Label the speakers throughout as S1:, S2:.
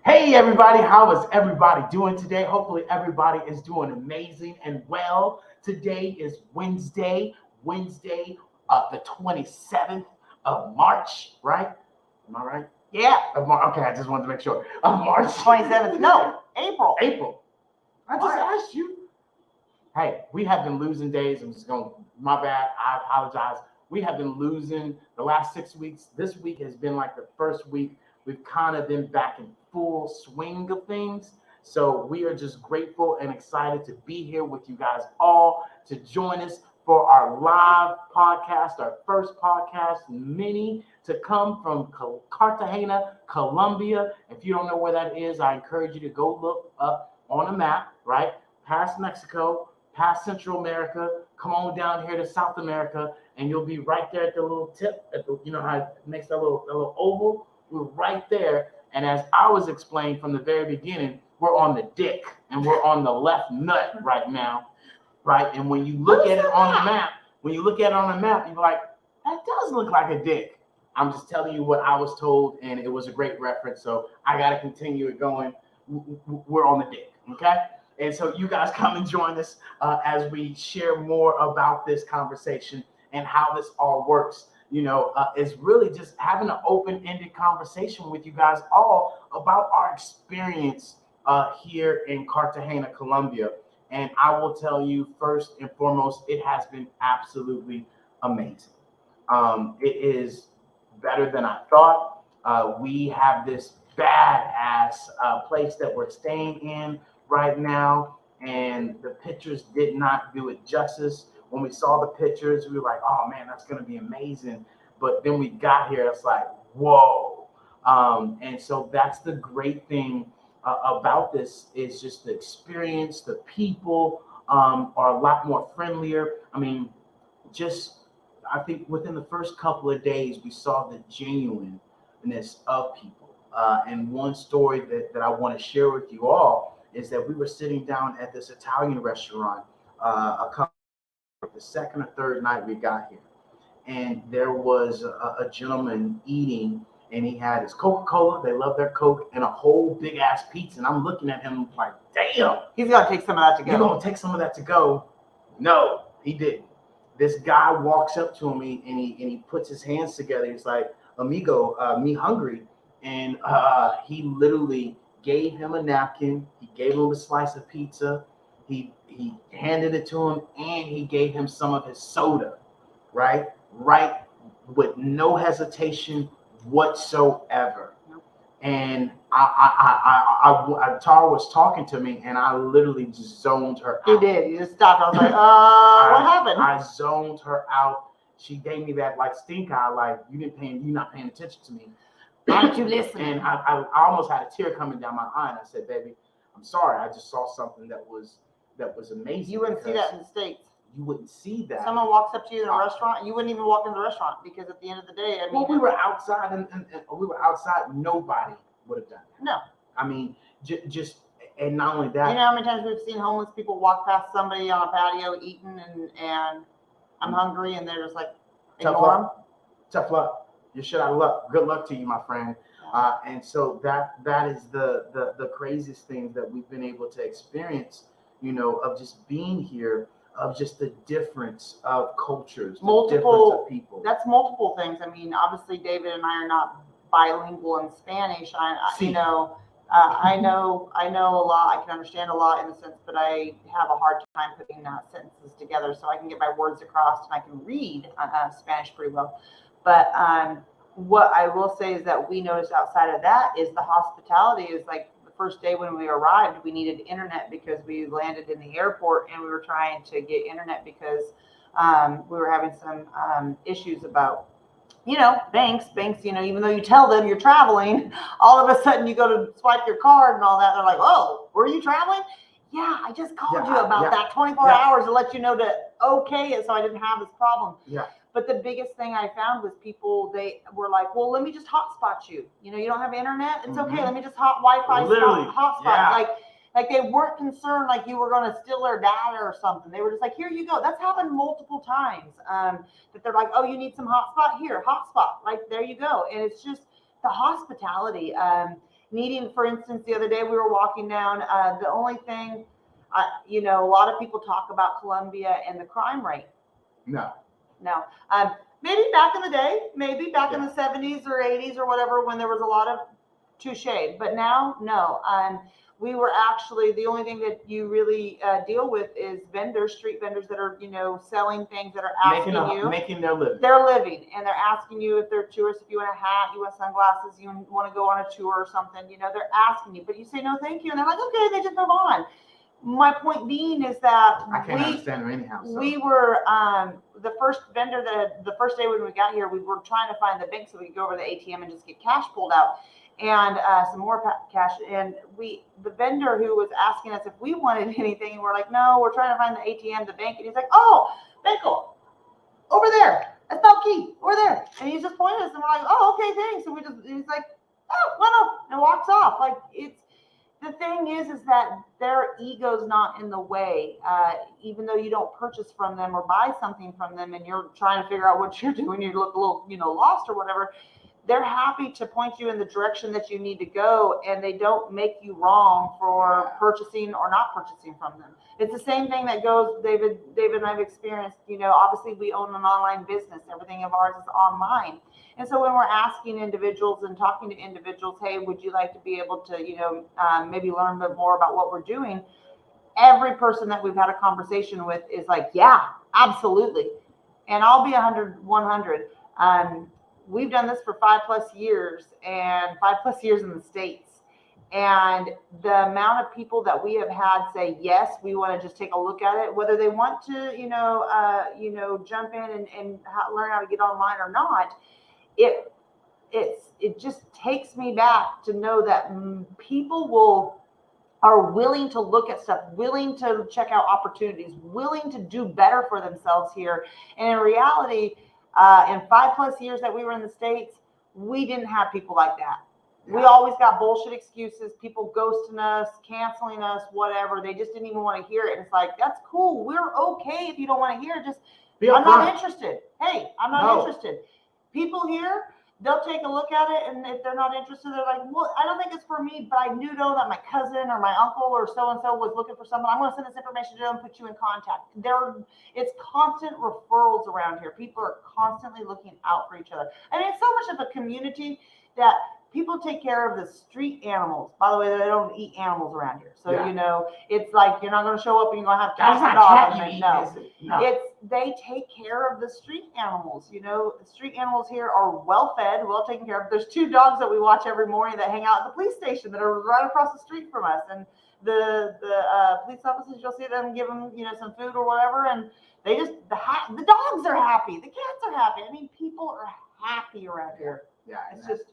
S1: Hey everybody, how is everybody doing today? Hopefully everybody is doing amazing and well. Today is Wednesday, the 27th of March, right? Am I right?
S2: Yeah,
S1: Okay, I just wanted to make sure. Of March
S2: 27th. No, April.
S1: April. I just
S2: March.
S1: asked you. Hey, we have been losing days. I'm just going, my bad. I apologize. We have been losing the last 6 weeks. This week has been like the first week we've kind of been back in full swing of things. So we are just grateful and excited to be here with you guys all to join us for our live podcast, our first podcast mini to come from Cartagena, Colombia. If you don't know where that is, I encourage you to go look up on a map, right? Past Mexico, past Central America, come on down here to South America, and you'll be right there at the little tip, you know how it makes that little oval? We're right there. And as I was explained from the very beginning, we're on the dick and we're on the left nut right now, right? And when you look at it on the map, you're like, that does look like a dick. I'm just telling you what I was told, and it was a great reference, so I got to continue it going. We're on the dick, okay? And so you guys come and join us as we share more about this conversation and how this all works. You know, it's really just having an open-ended conversation with you guys all about our experience here in Cartagena, Colombia. And I will tell you first and foremost, it has been absolutely amazing. It is better than I thought. We have this badass place that we're staying in right now, and the pictures did not do it justice. When we saw the pictures, we were like, oh man, that's going to be amazing. But then we got here, it's like, whoa. And so that's the great thing about this is just the experience. The people are a lot more friendlier. I mean, I think within the first couple of days, we saw the genuineness of people. And one story that I want to share with you all is that we were sitting down at this Italian restaurant the second or third night we got here, and there was a gentleman eating, and he had his Coca-Cola, they love their Coke, and a whole big ass pizza. And I'm looking at him like, damn,
S2: He's gonna take some of that to go.
S1: you're gonna take some of that to go? No, he didn't. This guy walks up to him and he puts his hands together. He's like, amigo, me hungry. And he literally gave him a napkin. He gave him a slice of pizza. He handed it to him, and he gave him some of his soda, right, with no hesitation whatsoever. And Tara was talking to me, and I literally just zoned her out.
S2: He did. You just stopped. I was like, what happened?
S1: I zoned her out. She gave me that like stink eye, like you're not paying attention to me.
S2: Why don't you listen?
S1: And I almost had a tear coming down my eye, and I said, baby, I'm sorry. I just saw something that was amazing.
S2: You wouldn't see that in the States.
S1: You wouldn't see that.
S2: Someone walks up to you in a restaurant, you wouldn't even walk in the restaurant, because at the end of the day, I mean,
S1: we were outside, and nobody would have done that.
S2: No.
S1: I mean, just and not only that.
S2: You know how many times we've seen homeless people walk past somebody on a patio eating, and I'm hungry, and they're just like, ignore them.
S1: Tough luck. You're shit out of luck. Good luck to you, my friend. And so that is the craziest thing that we've been able to experience, you know, of just being here, of just the difference of cultures, the difference of people.
S2: That's multiple things. I mean, obviously David and I are not bilingual in Spanish. I know a lot. I can understand a lot in a sense, but I have a hard time putting sentences together. So I can get my words across, and I can read Spanish pretty well. But what I will say is that we noticed outside of that is the hospitality is like the first day when we arrived, we needed internet because we landed in the airport, and we were trying to get internet because we were having some issues about, you know, banks, you know, even though you tell them you're traveling, all of a sudden you go to swipe your card and all that. They're like, oh, were you traveling? Yeah, I just called you about that 24 hours to let you know to okay it so I didn't have this problem.
S1: Yeah.
S2: But the biggest thing I found was people, they were like, well, let me just hotspot you. You know, you don't have internet? It's okay. Let me just Wi-Fi hotspot.
S1: Yeah.
S2: Like, Like they weren't concerned like you were going to steal their data or something. They were just like, here you go. That's happened multiple times. That they're like, oh, you need some hotspot here, hotspot. Like there you go. And it's just the hospitality. Needing, for instance, the other day we were walking down. The only thing, you know, a lot of people talk about Colombia and the crime rate.
S1: No.
S2: Maybe back in the day, maybe back in the 70s or 80s or whatever, when there was a lot of touche. But now, no. We were actually, the only thing that you really deal with is vendors, street vendors that are, you know, selling things that are asking
S1: making their living.
S2: They're living, and they're asking you if they're tourists, if you want a hat, you want sunglasses, you want to go on a tour or something, you know, they're asking you, but you say, no, thank you. And they're like, okay, they just move on. My point being is that
S1: I can't understand them anyhow. So.
S2: We were the first vendor that the first day when we got here, we were trying to find the bank so we could go over to the ATM and just get cash pulled out and some more cash. And the vendor who was asking us if we wanted anything, and we're like, no, we're trying to find the ATM, the bank. And he's like, oh, Benkel, over there. That's not key, over there. And he's just pointing us, and we're like, oh, okay, thanks. And he's like, oh, well, no, and walks off. Like the thing is that their ego's not in the way. Even though you don't purchase from them or buy something from them, and you're trying to figure out what you're doing, you look a little, you know, lost or whatever. They're happy to point you in the direction that you need to go, and they don't make you wrong for purchasing or not purchasing from them. It's the same thing that goes, David and I've experienced, you know, obviously we own an online business. Everything of ours is online. And so when we're asking individuals and talking to individuals, hey, would you like to be able to, you know, maybe learn a bit more about what we're doing? Every person that we've had a conversation with is like, yeah, absolutely. And I'll be 100. We've done this for 5+ years, and 5+ years in the States. And the amount of people that we have had say, yes, we want to just take a look at it, whether they want to, you know, jump in and learn how to get online or not. It just takes me back to know that people are willing to look at stuff, willing to check out opportunities, willing to do better for themselves here. And in reality, in 5+ years that we were in the States, we didn't have people like that. We always got bullshit excuses, people ghosting us, canceling us, whatever. They just didn't even want to hear it. And it's like, that's cool. We're okay if you don't want to hear it. Just, I'm not interested. Hey, I'm not interested. People here, they'll take a look at it, and if they're not interested, they're like, well, I don't think it's for me, but I do know that my cousin or my uncle or so-and-so was looking for someone. I'm going to send this information to them and put you in contact. It's constant referrals around here. People are constantly looking out for each other. I mean, it's so much of a community that people take care of the street animals. By the way, they don't eat animals around here. So, you know, it's like you're not going to show up and you're going to have cats and dogs. No. They take care of the street animals. You know, the street animals here are well fed, well taken care of. There's 2 dogs that we watch every morning that hang out at the police station that are right across the street from us. And the police officers, you'll see them give them, you know, some food or whatever. And they just, the dogs are happy. The cats are happy. I mean, people are happy around here.
S1: Yeah.
S2: It's just.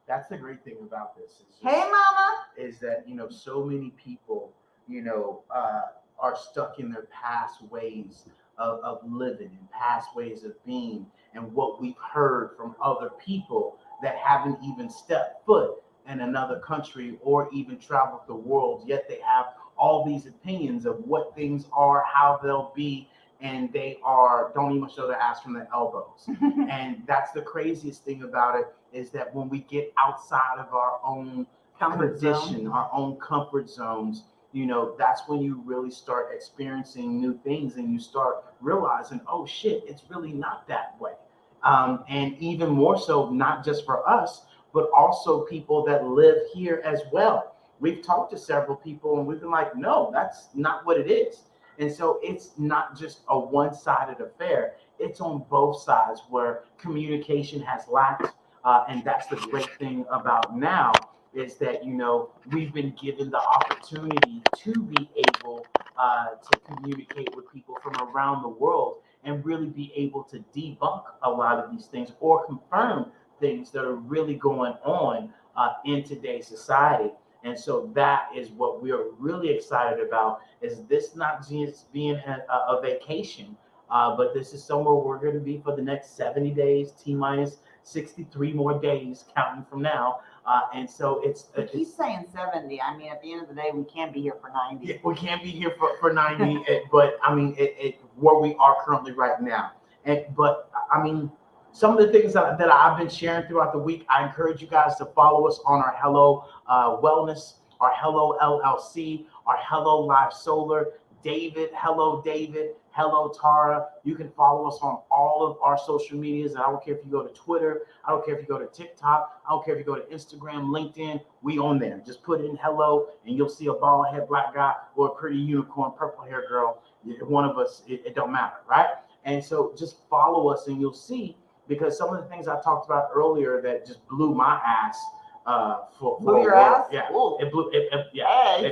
S1: That's the great thing about this.
S2: Hey, mama.
S1: Is that, you know, so many people, you know, are stuck in their past ways of living and past ways of being, and what we've heard from other people that haven't even stepped foot in another country or even traveled the world, yet they have all these opinions of what things are, how they'll be, and they don't even show their ass from their elbows. And that's the craziest thing about it, is that when we get outside of our own our own comfort zones, you know, that's when you really start experiencing new things, and you start realizing, oh shit, it's really not that way. And even more so, not just for us, but also people that live here as well. We've talked to several people and we've been like, no, that's not what it is. And so it's not just a one-sided affair. It's on both sides where communication has lacked. And that's the great thing about now, is that, you know, we've been given the opportunity to be able to communicate with people from around the world and really be able to debunk a lot of these things or confirm things that are really going on in today's society. And so that is what we are really excited about, is this not just being a vacation, but this is somewhere we're going to be for the next 70 days, T-minus 63 more days counting from now. And so
S2: He's saying 70. I mean, at the end of the day, we can't be here for 90.
S1: yeah, we can't be here for 90, but I mean, where we are currently right now. But I mean, some of the things that I've been sharing throughout the week, I encourage you guys to follow us on our Hello Wellness, our Hello LLC, our Hello Live Solar. David, hello Tara. You can follow us on all of our social medias. I don't care if you go to Twitter, I don't care if you go to TikTok, I don't care if you go to Instagram, LinkedIn, we on there. Just put in hello and you'll see a bald head black guy or a pretty unicorn purple hair girl. One of us, it don't matter, right? And so just follow us and you'll see, because some of the things I talked about earlier that just blew my ass.
S2: Blew your ass?
S1: Yeah,
S2: Ooh.
S1: it blew.
S2: Hey.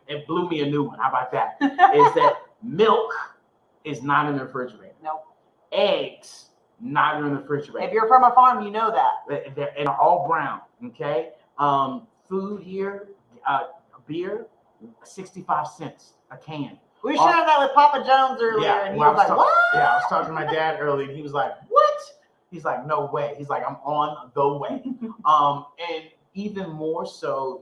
S1: It blew me a new one. How about that? Is that milk is not in the refrigerator?
S2: Nope.
S1: Eggs not in the refrigerator.
S2: If you're from a farm, you know that.
S1: They're all brown. Okay. Food here, beer, 65 cents a can.
S2: We shared that with Papa Jones earlier, and he was like, "What?"
S1: Yeah, I was talking to my dad earlier, and he was like, "What?" He's like, "No way." He's like, "I'm on the way." And even more so,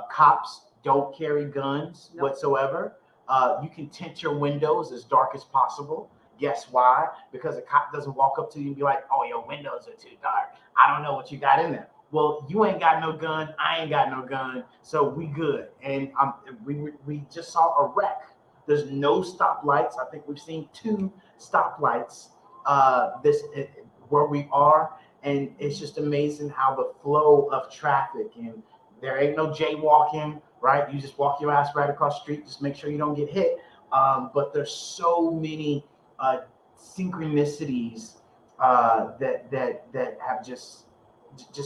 S1: cops don't carry guns whatsoever. You can tint your windows as dark as possible. Guess why? Because a cop doesn't walk up to you and be like, "Oh, your windows are too dark. I don't know what you got in there." Well, you ain't got no gun. I ain't got no gun. So we good. And we just saw a wreck. There's no stoplights. I think we've seen 2 stoplights where we are, and it's just amazing how the flow of traffic, and there ain't no jaywalking, right? You just walk your ass right across the street, just make sure you don't get hit. But there's so many synchronicities that have just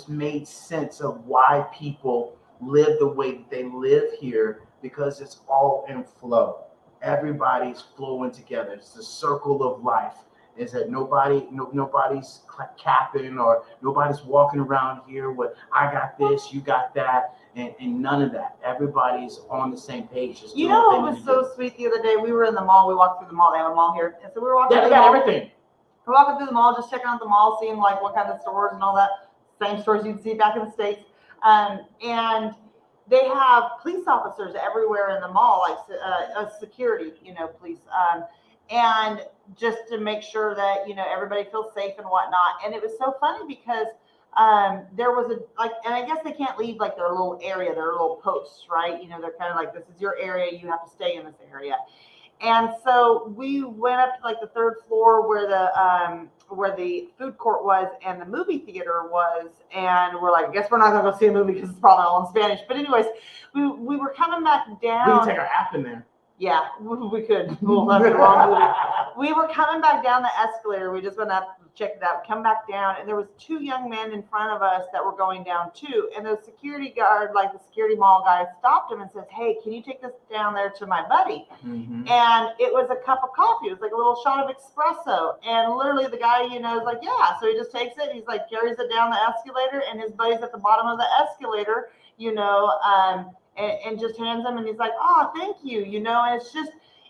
S1: made sense of why people live the way that they live here, because it's all in flow. Everybody's flowing together. It's the circle of life. Is that nobody's capping, or nobody's walking around here with I got this, you got that, and none of that. Everybody's on the same page. Just
S2: You know what was so sweet the other day? We were in the mall. We walked through the mall. They have a mall here, and so we were walking.
S1: Yeah,
S2: through
S1: they
S2: the
S1: got
S2: mall.
S1: everything.
S2: We're walking through the mall, just checking out the mall, seeing like what kind of stores and all that. Same stores you'd see back in the States. And they have police officers everywhere in the mall, like security, police. And just to make sure that, everybody feels safe and whatnot. And it was so funny because there was and I guess they can't leave like their little area, their little posts, right? They're kind of like, this is your area, you have to stay in this area. And so we went up to like the 3rd floor where the food court was and the movie theater was, and we're like, I guess we're not gonna go see a movie because it's probably all in Spanish. But anyways, we were coming back down.
S1: We can take our app in there.
S2: Yeah, we could. Well, that's the wrong movie. We were coming back down the escalator. We just went up, checked it out, come back down, and there was 2 young men in front of us that were going down too. And the security guard, like the security mall guy, stopped him and says, "Hey, can you take this down there to my buddy?"
S1: Mm-hmm.
S2: And it was a cup of coffee. It was like a little shot of espresso. And literally the guy, is like, yeah. So he just takes it. He's like, carries it down the escalator, and his buddy's at the bottom of the escalator, and just hands him, and he's like, "Oh, thank you," and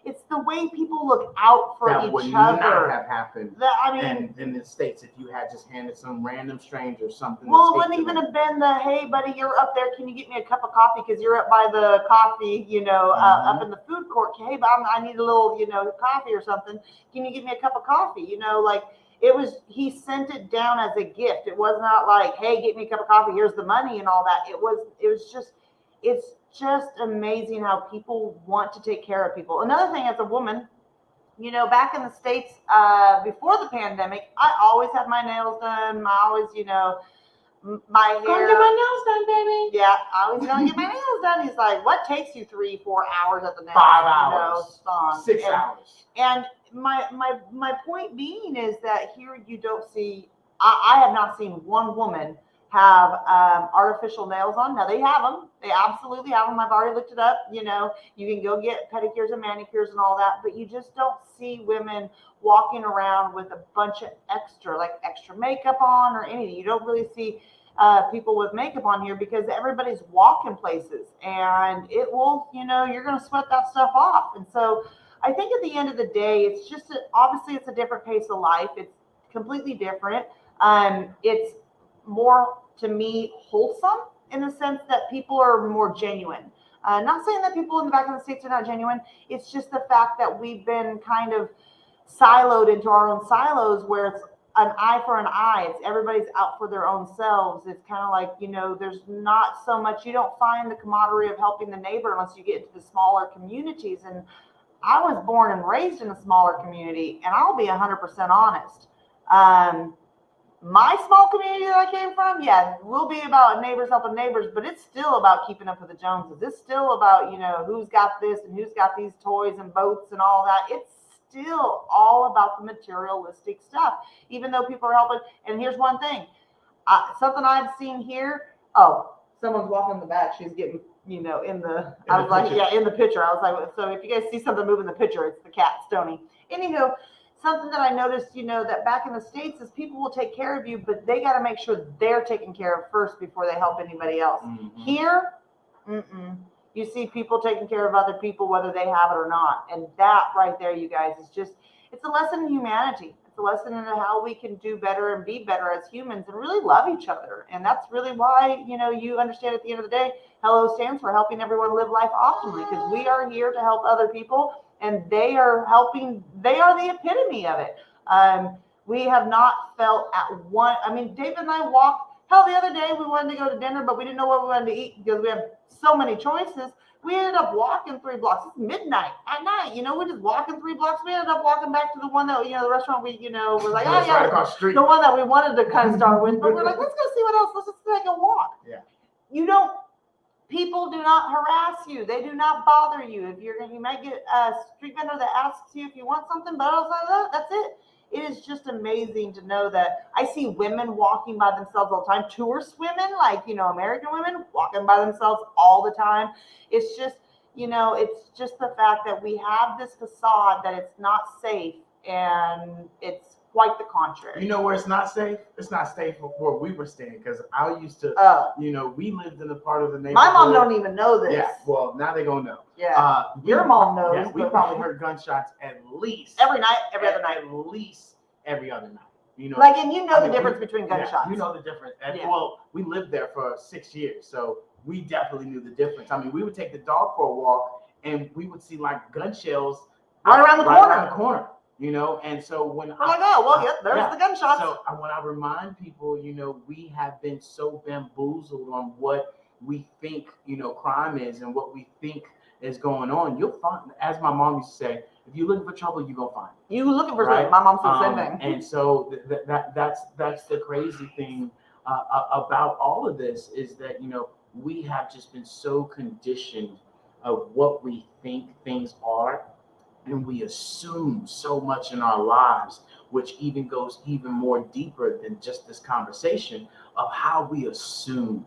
S2: it's the way people look out for
S1: that
S2: each
S1: would
S2: other.
S1: not have happened.
S2: And
S1: in the States, if you had just handed some random stranger something.
S2: Well, it wouldn't even have been the, "Hey, buddy, you're up there. Can you get me a cup of coffee? Because you're up by the coffee, up in the food court. Hey, but I need a little, coffee or something. Can you give me a cup of coffee?" It was, he sent it down as a gift. It was not like, "Hey, get me a cup of coffee. Here's the money," and all that. It's just amazing how people want to take care of people. Another thing, as a woman, back in the States, before the pandemic, I always had my nails done. I always, my hair.
S1: Gonna get my nails done, baby.
S2: Yeah, I was gonna get my nails done. He's like, "What takes you 3-4 hours at the nail?"
S1: 5 hours. 6 hours.
S2: And my point being is that here you don't see. I have not seen one woman have artificial nails on. Now they have them. They absolutely have them. I've already looked it up. You can go get pedicures and manicures and all that, but you just don't see women walking around with a bunch of extra makeup on or anything. You don't really see people with makeup on here because everybody's walking places, and it will, you're going to sweat that stuff off. And so I think at the end of the day, it's just obviously it's a different pace of life. It's completely different. It's more to me, wholesome in the sense that people are more genuine. Not saying that people in the back of the states are not genuine. It's just the fact that we've been kind of siloed into our own silos where it's an eye for an eye. It's everybody's out for their own selves. It's kind of like, there's not so much, you don't find the camaraderie of helping the neighbor unless you get into the smaller communities. And I was born and raised in a smaller community, and I'll be 100% honest. My small community that I came from, yeah, will be about neighbors helping neighbors, but it's still about keeping up with the Joneses. It's still about, who's got this and who's got these toys and boats and all that. It's still all about the materialistic stuff, even though people are helping. And here's one thing, something I've seen here. Oh, someone's walking in the back. She's getting, in the picture. Yeah, in the picture. I was like, so if you guys see something move in the picture, it's the cat, Stony. Anywho, something that I noticed, that back in the States is people will take care of you, but they got to make sure they're taken care of first before they help anybody else. Mm-hmm. Here, you see people taking care of other people, whether they have it or not. And that right there, you guys, it's a lesson in humanity. It's a lesson in how we can do better and be better as humans and really love each other. And that's really why, you understand at the end of the day, HELLO stands for helping everyone live life optimally, because we are here to help other people. And they are the epitome of it. We have not felt David and I walked, hell, the other day we wanted to go to dinner, but we didn't know what we wanted to eat because we have so many choices. We ended up walking 3 blocks. It's midnight at night, we're just walking 3 blocks. We ended up walking back to the one that, the restaurant we, we're like, oh yeah, right across the street. The one that we wanted to kind of start with, but we're like, let's go see what else. Let's just take a walk. Yeah. People do not harass you. They do not bother you. If you might get a street vendor that asks you if you want something, but outside of that, that's it. It is just amazing to know that I see women walking by themselves all the time. Tourist women, like, American women walking by themselves all the time. It's just, it's just the fact that we have this facade that it's not safe, and it's quite the contrary.
S1: You know where it's not safe? It's not safe where we were staying, because I used to, we lived in a part of the neighborhood.
S2: My mom don't even know this.
S1: Yeah, well, now they're going to know.
S2: Yeah, your mom knows.
S1: Yeah, we probably heard gunshots at least.
S2: Every night, every other night.
S1: At least every other night.
S2: The difference between gunshots.
S1: Yeah, you know the difference. And, well, we lived there for 6 years, so we definitely knew the difference. We would take the dog for a walk, and we would see, gun shells
S2: right around the corner.
S1: And so when
S2: there's the gunshots.
S1: So when I remind people, we have been so bamboozled on what we think, crime is and what we think is going on. You'll find, as my mom used to say, if you're looking for trouble, you're gonna find it.
S2: You looking for something? My mom said the same thing.
S1: And so that's the crazy thing about all of this is that we have just been so conditioned of what we think things are. And we assume so much in our lives, which even goes even more deeper than just this conversation of how we assume.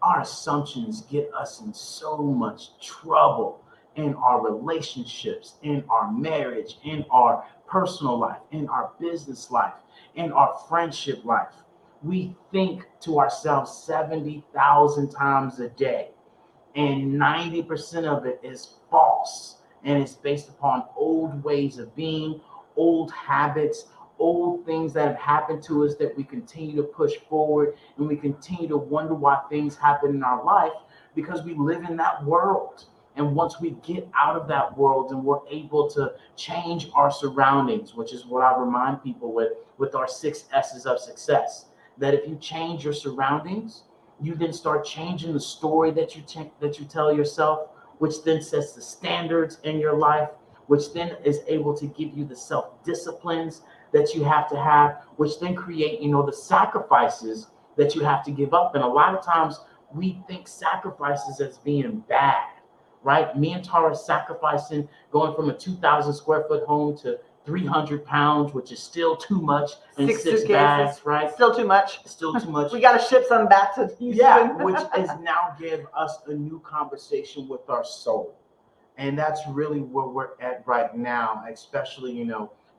S1: Our assumptions get us in so much trouble in our relationships, in our marriage, in our personal life, in our business life, in our friendship life. We think to ourselves 70,000 times a day, and 90% of it is false. And it's based upon old ways of being, old habits, old things that have happened to us that we continue to push forward, and we continue to wonder why things happen in our life because we live in that world. And once we get out of that world and we're able to change our surroundings, which is what I remind people with our 6 S's of success, that if you change your surroundings, you then start changing the story that you tell yourself, which then sets the standards in your life, which then is able to give you the self-disciplines that you have to have, which then create, the sacrifices that you have to give up. And a lot of times we think sacrifices as being bad, right? Me and Tara sacrificing going from a 2,000 square foot home to 300 pounds, which is still too much, and 6 bags, right?
S2: Still too much.
S1: Still too much.
S2: We got to ship some back to Houston.
S1: Yeah, which is now give us a new conversation with our soul. And that's really where we're at right now, especially,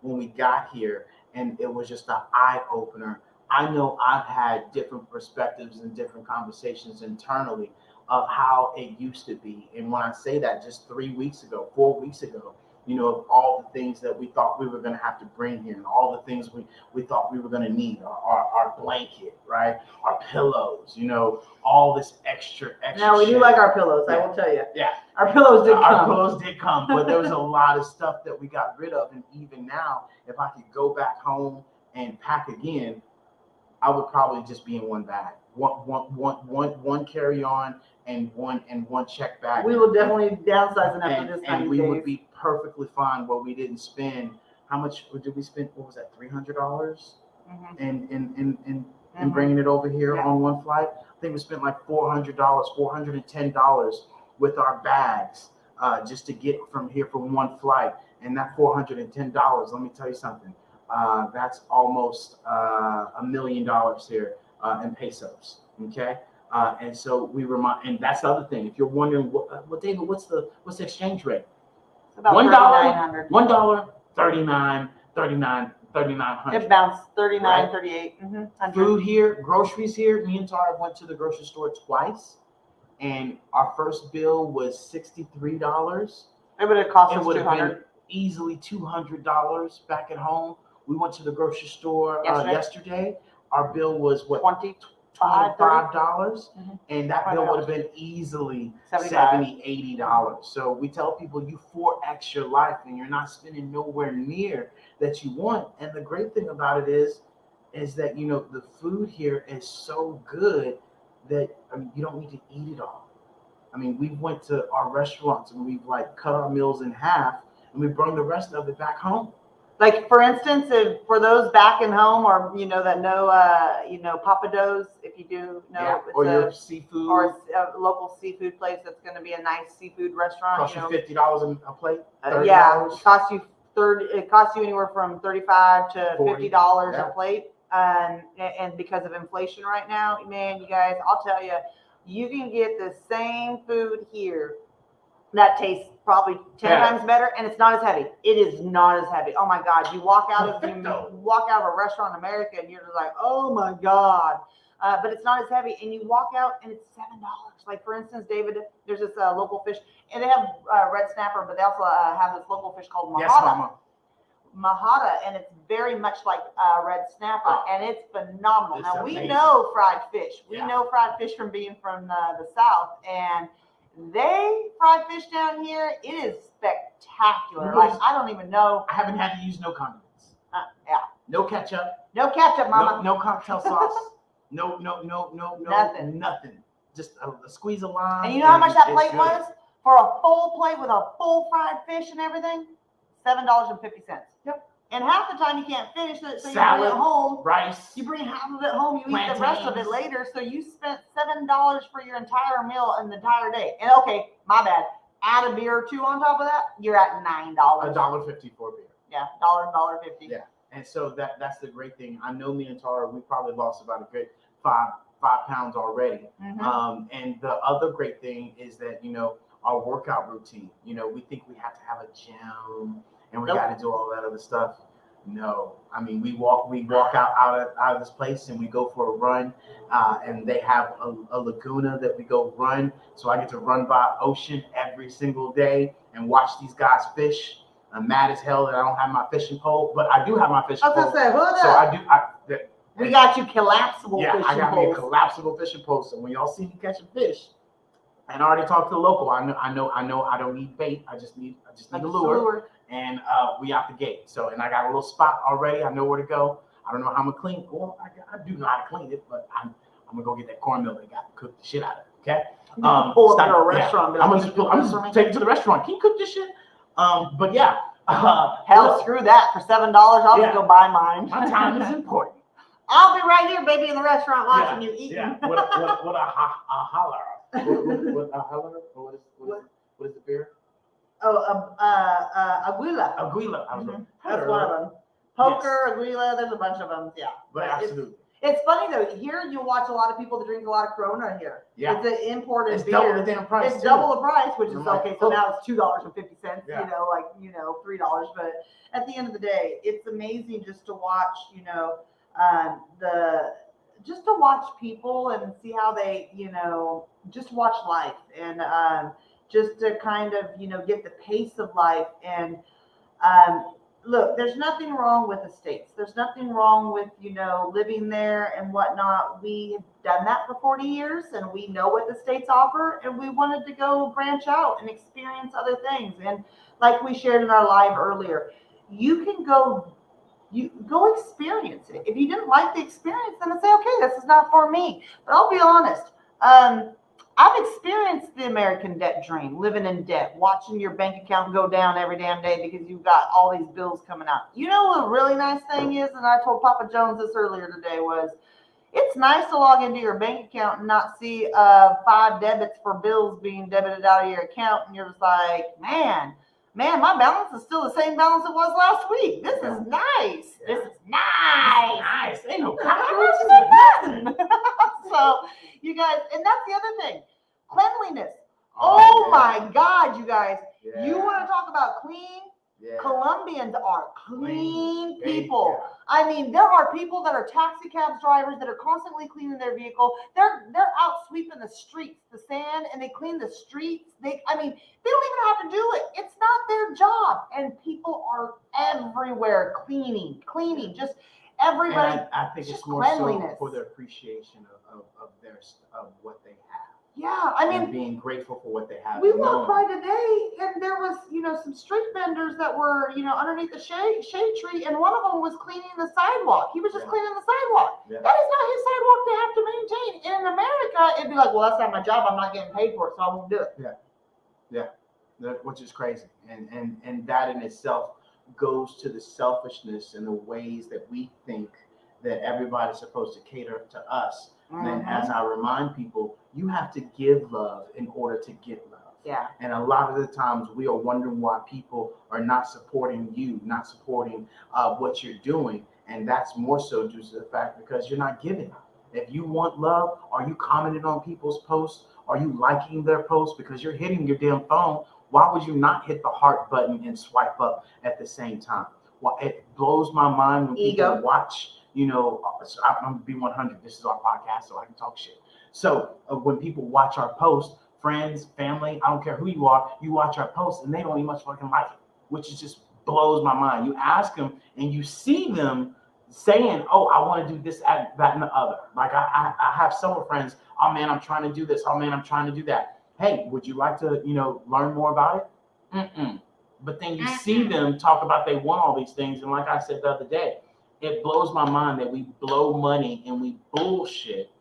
S1: when we got here, and it was just an eye opener. I know I've had different perspectives and different conversations internally of how it used to be. And when I say that, just 3 weeks ago, 4 weeks ago, of all the things that we thought we were going to have to bring here, and all the things we thought we were going to need, our blanket, right? Our pillows, all this extra
S2: Now, we do
S1: shit.
S2: like our pillows, I
S1: Yeah.
S2: will tell you.
S1: Yeah.
S2: Our pillows did
S1: Our
S2: come.
S1: pillows did come, but there was a lot of stuff that we got rid of. And even now, if I could go back home and pack again, I would probably just be in one bag, one carry on and one check bag.
S2: We will definitely downsize enough
S1: and,
S2: for this
S1: and
S2: 90
S1: we
S2: days.
S1: would be perfectly fine where we didn't spend. How much did we spend? What was that? $300
S2: Mhm.
S1: in bringing it over here
S2: Yeah.
S1: on one flight. I think we spent like $400, $410 with our bags just to get from here from one flight. And that $410, let me tell you something. That's almost $1 million here in pesos. Okay. And so we remind, and that's the other thing. If you're wondering, what David, what's the exchange rate?
S2: It's about
S1: $1,
S2: $3,900.
S1: $39, 3,900.
S2: It bounced 39,
S1: Right?
S2: 38. 100.
S1: Food here, groceries here. Me and Tara went to the grocery store twice, and our first bill was $63.
S2: It would have cost
S1: It
S2: us
S1: would have
S2: 200.
S1: been easily $200 back at home. We went to the grocery store yesterday. Our bill was what? $25, and that bill would have been easily $70, $80. So we tell people you 4x your life, and you're not spending nowhere near that you want. And the great thing about it is that the food here is so good that you don't need to eat it all. We went to our restaurants and we've cut our meals in half, and we brought the rest of it back home.
S2: Like, for instance, if for those back in home, or that know Papados, if you do know,
S1: or your seafood,
S2: or a local seafood place that's going to be a nice seafood restaurant.
S1: Cost you $50 a plate.
S2: Yeah, it costs you It costs you anywhere from $35 to $50 a plate, and because of inflation right now, man, you guys, I'll tell you, you can get the same food here that tastes probably 10 times better, and it's not as heavy. It is not as heavy. Oh my God. You walk out of a restaurant in America and you're just like, oh my God. But it's not as heavy, and you walk out and it's $7. Like, for instance, David, there's this local fish, and they have red snapper, but they also have this local fish called mahada.
S1: Yes, Mama.
S2: Mahada, and it's very much like red snapper, and it's phenomenal. Now, we
S1: amazing.
S2: know fried fish. We know fried fish from being from the South, and they fried fish down here. It is spectacular. Like, I don't even know.
S1: I haven't had to use no condiments.
S2: Yeah.
S1: No ketchup.
S2: No ketchup, Mama.
S1: No cocktail sauce. No. Nothing. Just a squeeze of lime.
S2: And you know how much that plate was? For a full plate with a full fried fish and everything? $7.50.
S1: Yep.
S2: And half the time you can't finish it, so
S1: Salad,
S2: you bring it home.
S1: Rice.
S2: You bring half of it home, you eat the rest of it later. So you spent $7 for your entire meal and the entire day. And okay, my bad. Add a beer or two on top of that, you're at $9.
S1: $1.50 for a beer.
S2: Yeah, $1.50.
S1: Yeah. And so that's the great thing. I know me and Tara, we probably lost about a good 5 pounds already.
S2: Mm-hmm.
S1: And the other great thing is that, our workout routine, we think we have to have a gym and we got to do all that other stuff. No, we walk out of this place and we go for a run, and they have a laguna that we go run. So I get to run by ocean every single day and watch these guys fish. I'm mad as hell that I don't have my fishing pole, but I do have my fishing pole. We
S2: got you collapsible fishing poles.
S1: Yeah, I got me a collapsible fishing pole. So when y'all see me catching fish, and I already talked to the local, I know I don't need bait. I just need a lure. And we out the gate. So, and I got a little spot already. I know where to go. I don't know how I'm gonna clean. Well, I do know how to clean it, but I'm gonna go get that cornmeal they got to cook the shit out of it. Okay.
S2: Pull up to a restaurant.
S1: Yeah. I'm just take it to the restaurant. Can you cook this shit? But yeah.
S2: Hell, screw that. For $7, I'll just go buy mine.
S1: My time is important.
S2: I'll be right here, baby, in the restaurant watching you eat.
S1: Yeah. What a holler. What is the beer?
S2: Oh, Aguila.
S1: Aguila.
S2: That's one of them. Poker, Aguila, there's a bunch of them. Yeah.
S1: But absolutely.
S2: It's funny though. Here you watch a lot of people that drink a lot of Corona here.
S1: Yeah.
S2: It's an imported beer.
S1: Double the damn price.
S2: It's double the price, which is okay. So now it's $2.50. Yeah. $3. But at the end of the day, it's amazing just to watch. Just to watch people and see how they, just watch life and just to kind of, get the pace of life. And Look, there's nothing wrong with estates. There's nothing wrong with, living there and whatnot. We've done that for 40 years and we know what the states offer, and we wanted to go branch out and experience other things. And like we shared in our live earlier, you can go experience it. If you didn't like the experience, then say, okay, this is not for me. But I'll be honest. I've experienced the American debt dream, living in debt, watching your bank account go down every damn day because you've got all these bills coming out. You know what a really nice thing is, and I told Papa Jones this earlier today, was it's nice to log into your bank account and not see 5 debits for bills being debited out of your account, and you're just like, man, my balance is still the same balance it was last week. This is nice. This is nice.
S1: Nice. Ain't no
S2: nothing. So, you guys, and that's the other thing, cleanliness. Oh my God, you guys.
S1: Yeah.
S2: You want to talk about clean?
S1: Yeah.
S2: Colombians are clean people.
S1: Yeah.
S2: I mean, there are people that are taxi cabs drivers that are constantly cleaning their vehicle. They're out sweeping the streets, the sand, and they clean the streets. They don't even have to do it. It's not their job. And people are everywhere cleaning, just everybody.
S1: And I think
S2: just
S1: it's more
S2: cleanliness.
S1: so for the appreciation of what they have.
S2: Yeah, I mean,
S1: and being grateful for what they have.
S2: we walked by today, and there was, some street vendors that were, underneath the shade tree, and one of them was cleaning the sidewalk. He was just cleaning the sidewalk.
S1: Yeah.
S2: That is not his sidewalk to have to maintain. In America, it'd be like, well, that's not my job. I'm not getting paid for it, so I won't do it.
S1: Which is crazy, and that in itself goes to the selfishness and the ways that we think that everybody's supposed to cater to us. And as I remind people, you have to give love in order to get love.
S2: Yeah.
S1: And a lot of the times we are wondering why people are not supporting you, not supporting what you're doing. And that's more so due to the fact because you're not giving. If you want love, are you commenting on people's posts? Are you liking their posts? Because you're hitting your damn phone. Why would you not hit the heart button and swipe up at the same time? Well, it blows my mind when people watch. I'm gonna be 100. This is our podcast, so I can talk shit. So when people watch our posts, friends, family, I don't care who you are, you watch our posts and they don't even much fucking like it, which is just blows my mind. You ask them and you see them saying, "Oh, I want to do this, that, and the other." Like I have several friends. Oh man, I'm trying to do this. Oh man, I'm trying to do that. Hey, would you like to, learn more about it? But then you see them talk about they want all these things, and like I said the other day, it blows my mind that we blow money and we bullshit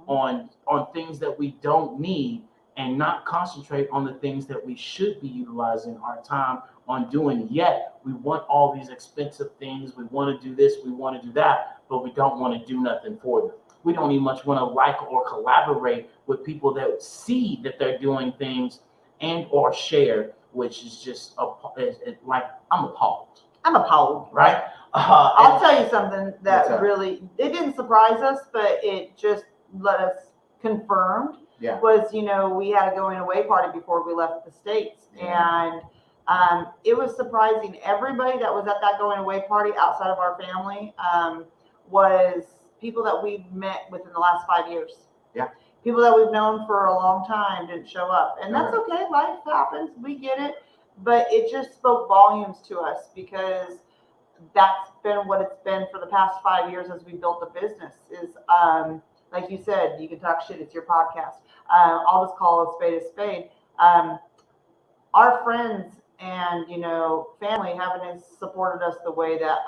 S1: on things that we don't need and not concentrate on the things that we should be utilizing our time on doing. Yet we want all these expensive things. We want to do this, we want to do that, but we don't want to do nothing for them. We don't even much want to like or collaborate with people that see that they're doing things and or share, which is just like I'm appalled. Right?
S2: I'll tell you something that really, it didn't surprise us, but it just let us confirmed.
S1: Yeah.
S2: Was, we had a going away party before we left the States.
S1: Yeah.
S2: And it was surprising. Everybody that was at that going away party outside of our family was people that we've met within the last 5 years.
S1: Yeah.
S2: People that we've known for a long time didn't show up. And that's okay. Life happens. We get it. But it just spoke volumes to us because that's been what it's been for the past 5 years as we built the business is, like you said, you can talk shit. It's your podcast. I'll just call a spade. Our friends and, family haven't supported us the way that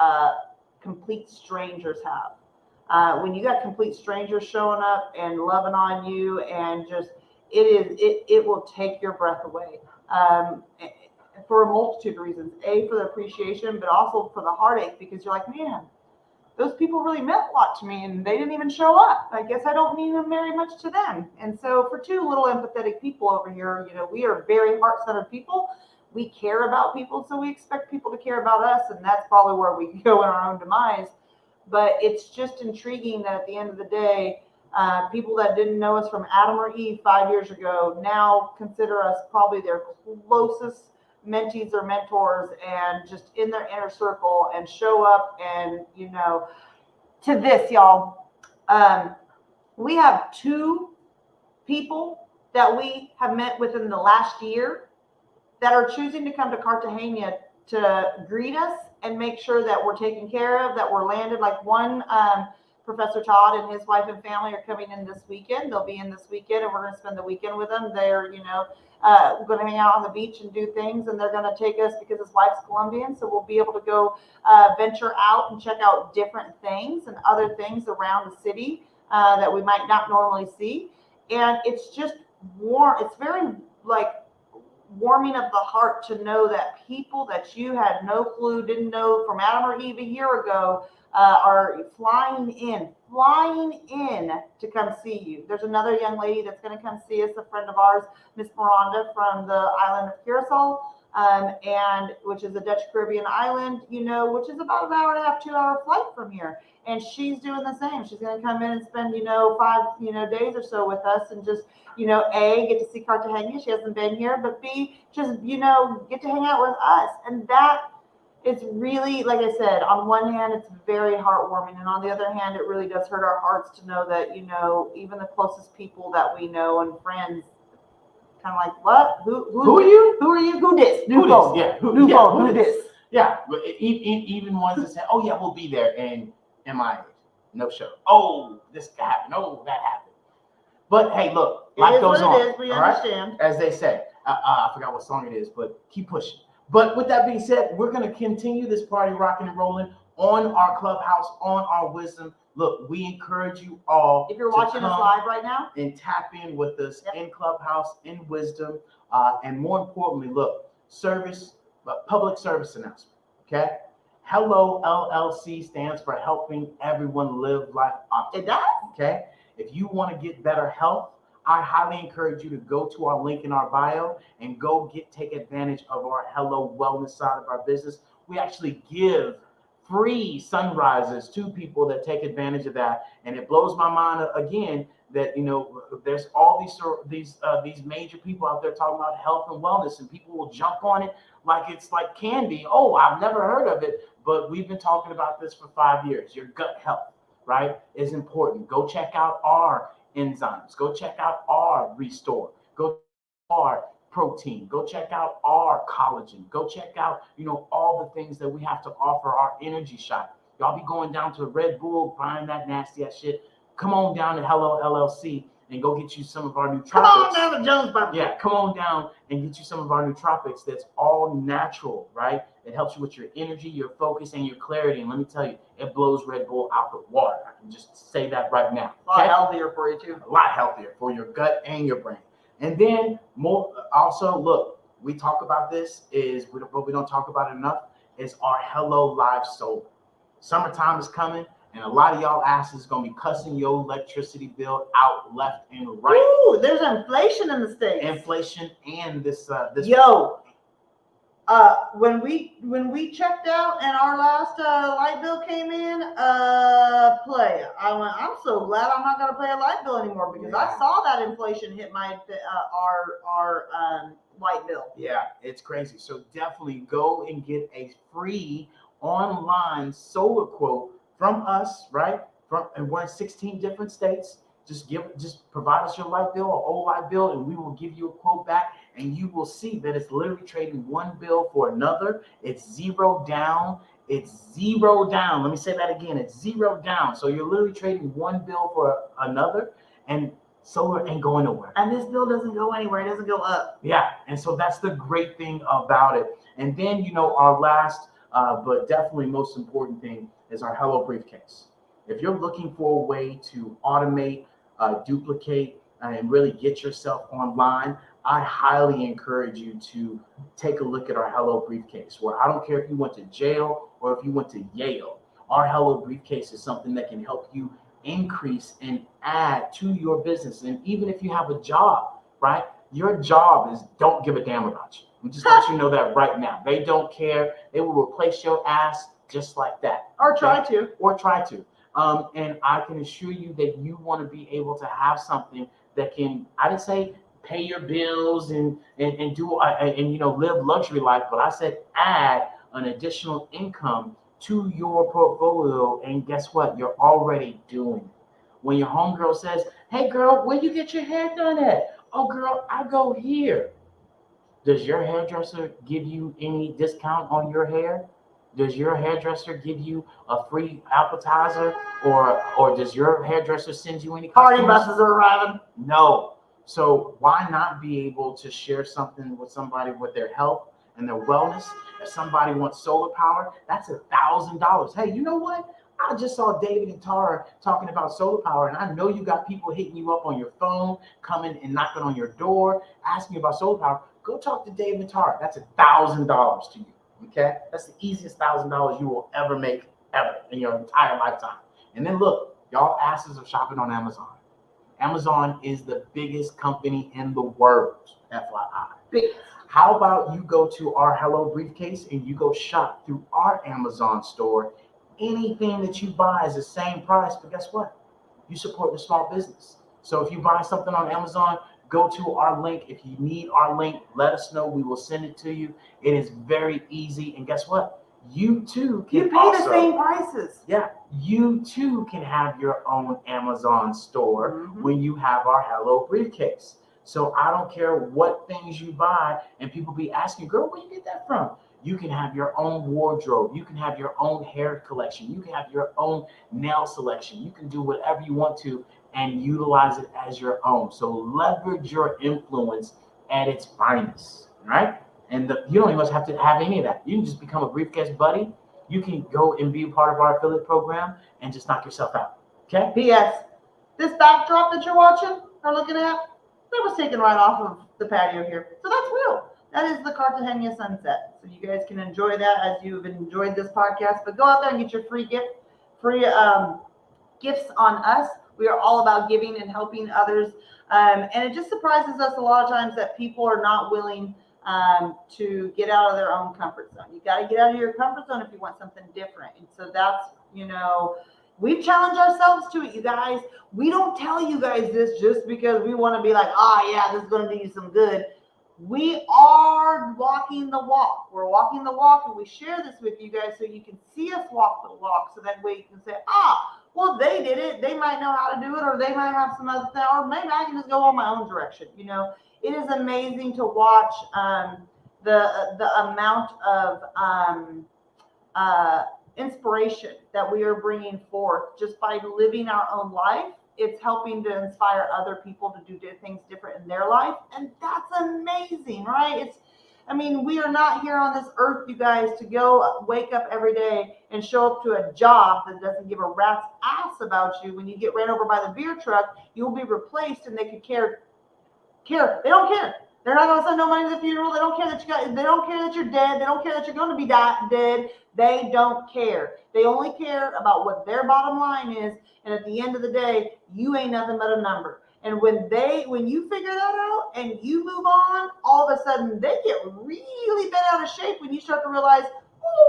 S2: complete strangers have. When you got complete strangers showing up and loving on you and just, it will take your breath away. For a multitude of reasons. A, for the appreciation, but also for the heartache, because you're like, man, those people really meant a lot to me and they didn't even show up. I guess I don't mean very much to them. And so for two little empathetic people over here, we are very heart-centered people. We care about people, so we expect people to care about us, and that's probably where we go in our own demise. But it's just intriguing that at the end of the day, people that didn't know us from Adam or Eve 5 years ago now consider us probably their closest mentees or mentors and just in their inner circle and show up. And, to this, y'all, we have 2 people that we have met within the last year that are choosing to come to Cartagena to greet us and make sure that we're taken care of, that we're landed. Like one, Professor Todd and his wife and family are coming in this weekend. They'll be in this weekend, and we're going to spend the weekend with them. They're, we're going to hang out on the beach and do things, and they're going to take us because his wife's Colombian, so we'll be able to go venture out and check out different things and other things around the city that we might not normally see. And it's just warm. It's very like warming of the heart to know that people that you had no clue, didn't know from Adam or Eve a year ago, are flying in to come see you. There's another young lady that's going to come see us, a friend of ours, Miss Miranda from the island of Curacao, and which is a Dutch Caribbean island, which is about an hour and a half, 2-hour flight from here. And she's doing the same. She's going to come in and spend, 5, days or so with us and just, A, get to see Cartagena. She hasn't been here, but B, just, get to hang out with us. And that is really, like I said, on one hand, it's very heartwarming. And on the other hand, it really does hurt our hearts to know that, even the closest people that we know and friends, kind of like, what? Who are you? Who are you? Who this? New phone.
S1: Yeah.
S2: Who this?
S1: Yeah. But even ones that say, oh, yeah, we'll be there. And MIA. No show. Oh, this happened. Oh, that happened. But hey, look, life goes on.
S2: It is. We understand.
S1: Right? As they say. I forgot what song it is, but keep pushing. But with that being said, we're going to continue this party rocking and rolling on our Clubhouse, on our Wisdom. Look, we encourage you all.
S2: If you're watching us live right now,
S1: and tap in with us in Clubhouse, in Wisdom, and more importantly, look, public service announcement. Okay, Hello LLC stands for helping everyone live life optimally.
S2: It does.
S1: Okay, if you want to get better health, I highly encourage you to go to our link in our bio and take advantage of our Hello Wellness side of our business. We actually give free sunrises to people that take advantage of that, and it blows my mind again that there's all these major people out there talking about health and wellness, and people will jump on it like it's like candy. Oh, I've never heard of it, but we've been talking about this for 5 years. Your gut health, right, is important. Go check out our enzymes. Go check out our Restore. Go check out our protein. Go check out our collagen. Go check out, all the things that we have to offer, our energy shot. Y'all be going down to Red Bull, buying that nasty ass shit. Come on down to Hello LLC and go get you some of our nootropics.
S2: Come on down to Jones Barbecue.
S1: Yeah, come on down and get you some of our nootropics that's all natural, right? It helps you with your energy, your focus, and your clarity. And let me tell you, it blows Red Bull out the water. I can just say that right now.
S2: A lot healthier for you, too.
S1: A lot healthier for your gut and your brain. And then also, look, we talk about this, but we don't talk about it enough, is our Hello Live Solar. Summertime is coming, and a lot of y'all asses is going to be cussing your electricity bill out left and right.
S2: Ooh, there's inflation in the States.
S1: Inflation and this.
S2: Yo, when we checked out and our last light bill came in, I went, I'm so glad I'm not going to pay a light bill anymore because I saw that inflation hit my our light bill.
S1: Yeah, it's crazy. So definitely go and get a free online solar quote from us, right? And we're in 16 different states. Just provide us your light bill or old light bill, and we will give you a quote back, and you will see that it's literally trading one bill for another. It's zero down. It's zero down. Let me say that again. It's zero down. So you're literally trading one bill for another, and solar ain't going nowhere.
S2: And this bill doesn't go anywhere. It doesn't go up.
S1: Yeah, and so that's the great thing about it. And then, our last, but definitely most important thing is our Hello Briefcase. If you're looking for a way to automate, duplicate, and really get yourself online, I highly encourage you to take a look at our Hello Briefcase, where I don't care if you went to jail or if you went to Yale. Our Hello Briefcase is something that can help you increase and add to your business. And even if you have a job, right? Your job is don't give a damn about you. I'm just let you know that right now. They don't care. They will replace your ass just like that.
S2: Or try to.
S1: And I can assure you that you want to be able to have something that can, I didn't say pay your bills and live luxury life, but I said add an additional income to your portfolio. And guess what? You're already doing it. When your homegirl says, hey girl, where you get your hair done at? Oh girl, I go here. Does your hairdresser give you any discount on your hair? Does your hairdresser give you a free appetizer, or does your hairdresser send you any
S2: Party
S1: customers?
S2: buses are arriving.
S1: No. So why not be able to share something with somebody with their health and their wellness? If somebody wants solar power, that's $1,000. Hey, you know what? I just saw David and Tara talking about solar power, and I know you got people hitting you up on your phone, coming and knocking on your door, asking you about solar power. Go talk to David and Tara. That's $1,000 to you. Okay, that's the easiest $1,000 you will ever make ever in your entire lifetime. And then look, y'all asses are shopping on Amazon. Amazon is the biggest company in the world, FYI.
S2: Big.
S1: How about you go to our Hello Briefcase and you go shop through our Amazon store? Anything that you buy is the same price, but guess what? You support the small business. So if you buy something on Amazon, go to our link. If you need our link, let us know. We will send it to you. It is very easy. And guess what? You too can
S2: You pay
S1: also,
S2: the same prices.
S1: Yeah, you too can have your own Amazon store when you have our Hello Briefcase. So I don't care what things you buy, and people be asking, girl, where you get that from? You can have your own wardrobe. You can have your own hair collection. You can have your own nail selection. You can do whatever you want to and utilize it as your own. So leverage your influence at its finest, right? And you don't even have to have any of that. You can just become a Briefcase buddy. You can go and be a part of our affiliate program and just knock yourself out, okay?
S2: P.S. This backdrop that you're watching or looking at, that was taken right off of the patio here. So that's real. That is the Cartagena sunset. So you guys can enjoy that as you've enjoyed this podcast. But go out there and get your free gifts on us. We are all about giving and helping others. And it just surprises us a lot of times that people are not willing to get out of their own comfort zone. You got to get out of your comfort zone if you want something different. And so that's, we've challenged ourselves to it, you guys. We don't tell you guys this just because we want to be like, yeah, this is going to do you some good. We are walking the walk. We're walking the walk, and we share this with you guys so you can see us walk the walk. So that way you can say, well, they did it. They might know how to do it, or they might have some other thing, or maybe I can just go on my own direction. It is amazing to watch the amount of inspiration that we are bringing forth just by living our own life. It's helping to inspire other people to do things different in their life. And that's amazing, right? We are not here on this earth, you guys, to go wake up every day and show up to a job that doesn't give a rat's ass about you. When you get ran over by the beer truck, you'll be replaced, and they could care. They don't care. They're not going to send no money to the funeral. They don't care they don't care that you're dead. They don't care that you're going to be dead. They don't care. They only care about what their bottom line is. And at the end of the day, you ain't nothing but a number. And when you figure that out and you move on, all of a sudden they get really bent out of shape when you start to realize,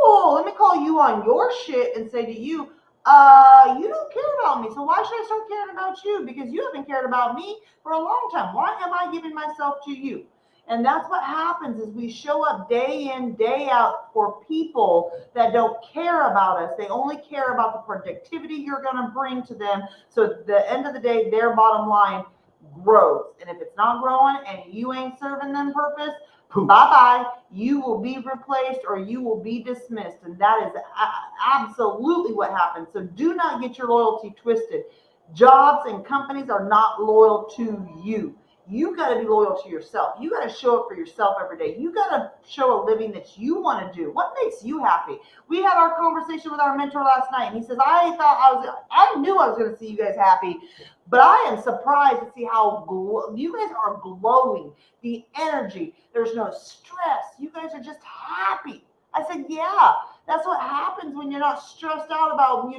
S2: let me call you on your shit and say to you, you don't care about me. So why should I start caring about you? Because you haven't cared about me for a long time. Why am I giving myself to you? And that's what happens is we show up day in, day out for people that don't care about us. They only care about the productivity you're going to bring to them. So at the end of the day, their bottom line grows. And if it's not growing and you ain't serving them purpose, bye-bye. You will be replaced or you will be dismissed. And that is absolutely what happens. So do not get your loyalty twisted. Jobs and companies are not loyal to you. You got to be loyal to yourself. You got to show up for yourself every day. You got to show a living that you want to do. What makes you happy? We had our conversation with our mentor last night, and he says, I knew I was going to see you guys happy, but I am surprised to see how you guys are glowing. The energy. There's no stress. You guys are just happy. I said, yeah, that's what happens when you're not stressed out about,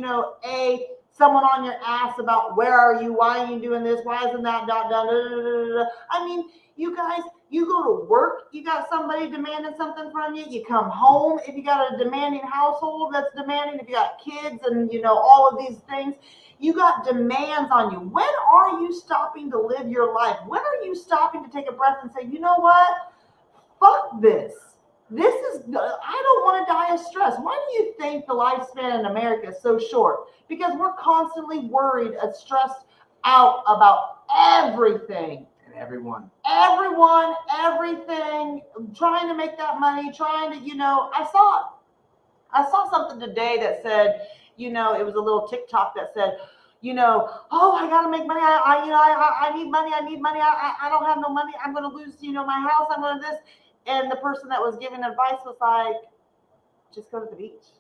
S2: someone on your ass about where are you, why are you doing this, why isn't that done. You guys, you go to work, you got somebody demanding something from you, you come home, if you got a demanding household that's demanding, if you got kids and all of these things, you got demands on you. When are you stopping to live your life? When are you stopping to take a breath and say, you know what, fuck this. I don't want to die of stress. Why do you think the lifespan in America is so short? Because we're constantly worried and stressed out about everything.
S1: And everyone.
S2: everyone, everything, trying to make that money, trying to, I saw something today that said, it was a little TikTok that said, oh, I gotta make money. I need money. I need money. I don't have no money. I'm gonna lose, my house. I'm gonna this. And the person that was giving advice was like, just go to the beach.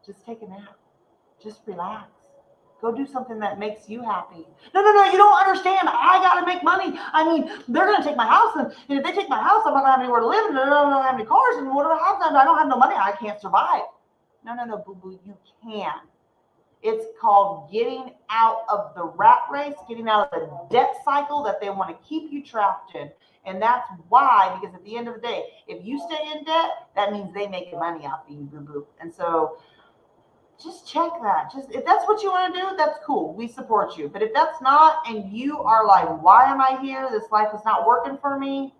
S2: Just take a nap. Just relax. Go do something that makes you happy. No, you don't understand. I gotta make money. I mean, they're gonna take my house, and if they take my house, I'm not gonna have anywhere to live, and I don't have any cars, and what do I have? I don't have no money. I can't survive. No, boo-boo, you can. It's called getting out of the rat race, getting out of the debt cycle that they want to keep you trapped in. And that's why, because at the end of the day, if you stay in debt, that means they make money off of you, boo-boo. And so just check that. Just if that's what you want to do, that's cool. We support you. But if that's not, and you are like, why am I here? This life is not working for me.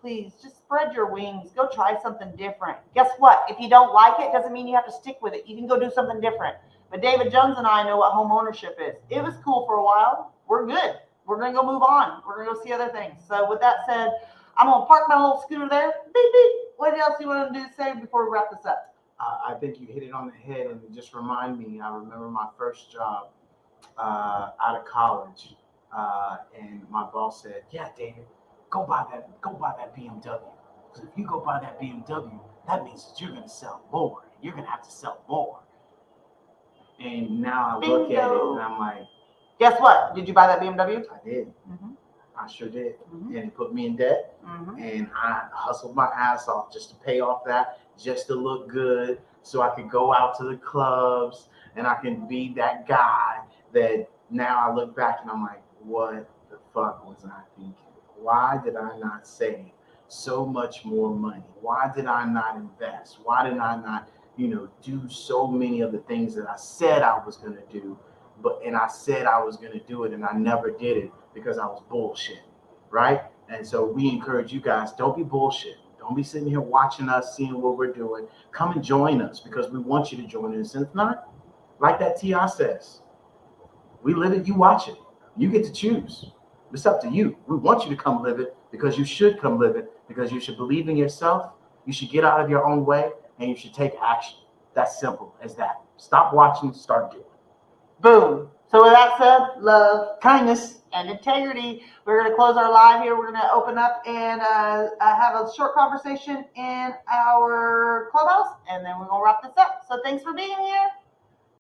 S2: Please just spread your wings. Go try something different. Guess what? If you don't like it, doesn't mean you have to stick with it. You can go do something different. But David Jones and I know what home ownership is. It was cool for a while. We're good. We're going to go move on. We're going to go see other things. So with that said, I'm going to park my little scooter there. Beep, beep. What else do you want to do say before we wrap this up?
S1: I think you hit it on the head, and just remind me, I remember my first job out of college, and my boss said, yeah, David, go buy that BMW. Because if you go buy that BMW, that means that you're going to sell more. You're going to have to sell more. And now I look at it, and I'm like,
S2: guess what? Did you buy that BMW?
S1: I did.
S2: Mm-hmm.
S1: I sure did.
S2: Mm-hmm.
S1: And it put me in debt.
S2: Mm-hmm.
S1: And I hustled my ass off just to pay off that, just to look good, so I could go out to the clubs and I can be that guy that now I look back and I'm like, what the fuck was I thinking? Why did I not save so much more money? Why did I not invest? Why did I not, do so many of the things that I said I was going to do, and I said I was going to do it and I never did it because I was bullshit, right? And so we encourage you guys, don't be bullshit. Don't be sitting here watching us, seeing what we're doing. Come and join us because we want you to join us. And if not, like that T.I. says, we live it, you watch it. You get to choose. It's up to you. We want you to come live it because you should come live it, because you should believe in yourself. You should get out of your own way and you should take action. That's simple as that. Stop watching, start doing.
S2: Boom. So with that said, love,
S1: kindness,
S2: and integrity. We're going to close our live here. We're going to open up and have a short conversation in our clubhouse, and then we're going to wrap this up. So thanks for being here.